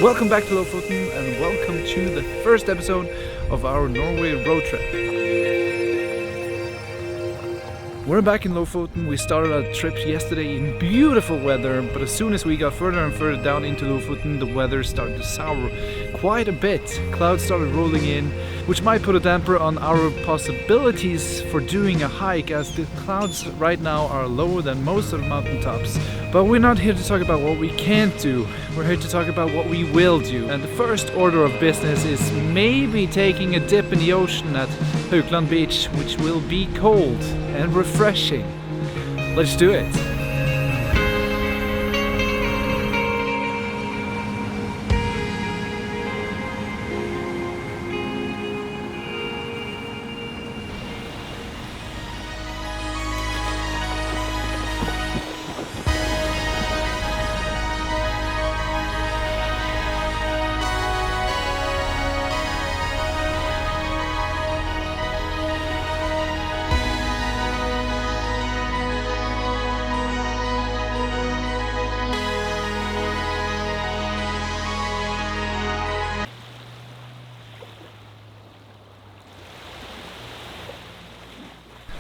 Welcome back to Lofoten and welcome to the first episode of our Norway road trip. We're back in Lofoten. We started our trip yesterday in beautiful weather, but as soon as we got further and further down into Lofoten, the weather started to sour quite a bit. Clouds started rolling in, which might put a damper on our possibilities for doing a hike, as the clouds right now are lower than most of the mountaintops. But we're not here to talk about what we can't do. We're here to talk about what we will do. And the first order of business is maybe taking a dip in the ocean at Lofoten Beach, which will be cold and refreshing. Let's do it.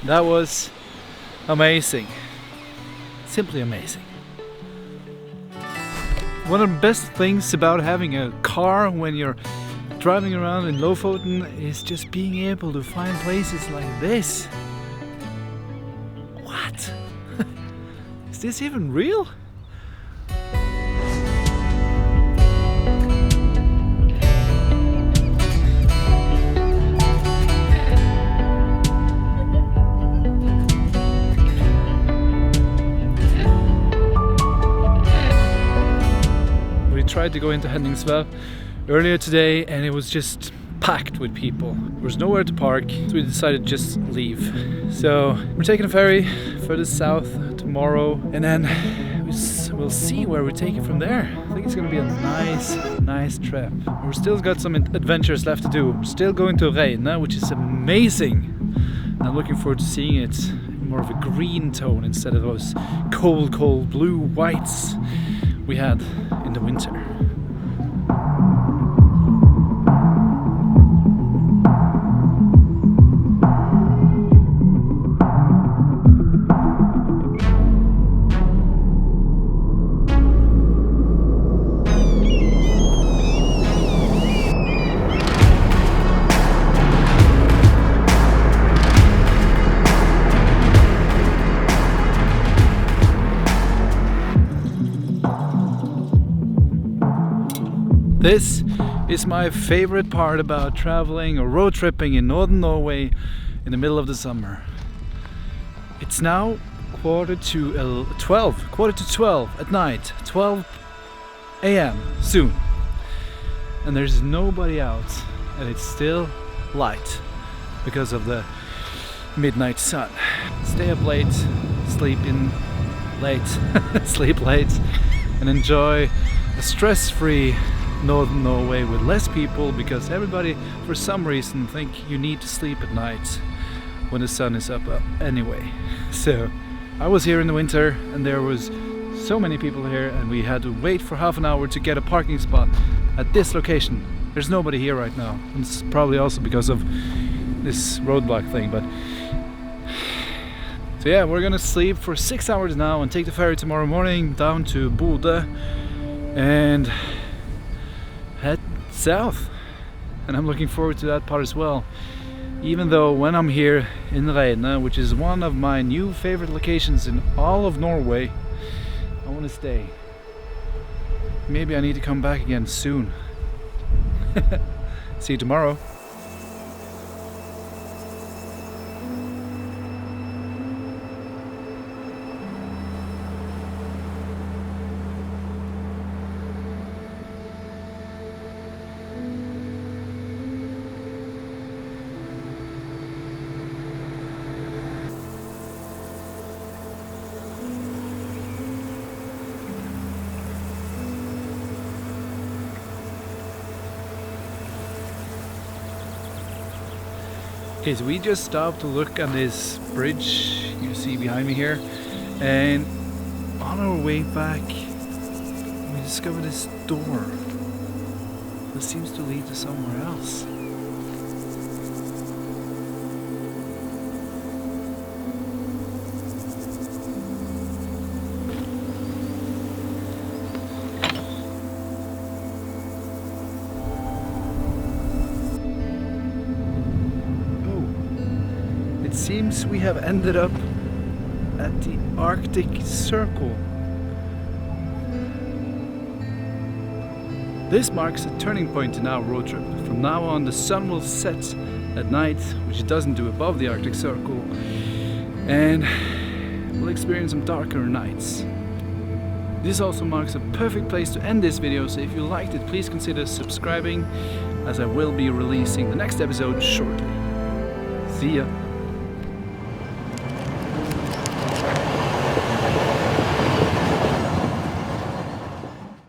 That was amazing. Simply amazing. One of the best things about having a car when you're driving around in Lofoten is just being able to find places like this. What? Is this even real? Tried to go into Henningsvær earlier today and it was just packed with people. There was nowhere to park, so we decided to just leave. So we're taking a ferry further south tomorrow and then we'll see where we take it from there. I think it's gonna be a nice trip. We've still got some adventures left to do. We're still going to Reine, which is amazing. I'm looking forward to seeing it in more of a green tone instead of those cold blue whites we had in the winter. This is my favorite part about traveling or road tripping in northern Norway in the middle of the summer. It's now quarter to 12 at night, 12 a.m. soon. And there's nobody out and it's still light because of the midnight sun. Stay up late, sleep in late, sleep late and enjoy a stress-free northern Norway with less people, because everybody for some reason think you need to sleep at night when the sun is up anyway. So I was here in the winter and there was so many people here and we had to wait for half an hour to get a parking spot at this location. There's nobody here right now. It's probably also because of this roadblock thing, but so yeah, we're gonna sleep for 6 hours now and take the ferry tomorrow morning down to Bodø and head south. And I'm looking forward to that part as well, even though when I'm here in Reine, which is one of my new favorite locations in all of Norway, I want to stay. Maybe I need to come back again soon. See you tomorrow. Okay, so we just stopped to look at this bridge you see behind me here, and on our way back we discovered this door. This seems to lead to somewhere else. It seems we have ended up at the Arctic Circle. This marks a turning point in our road trip. From now on, the sun will set at night, which it doesn't do above the Arctic Circle, and we'll experience some darker nights. This also marks a perfect place to end this video, so if you liked it, please consider subscribing, as I will be releasing the next episode shortly. See ya!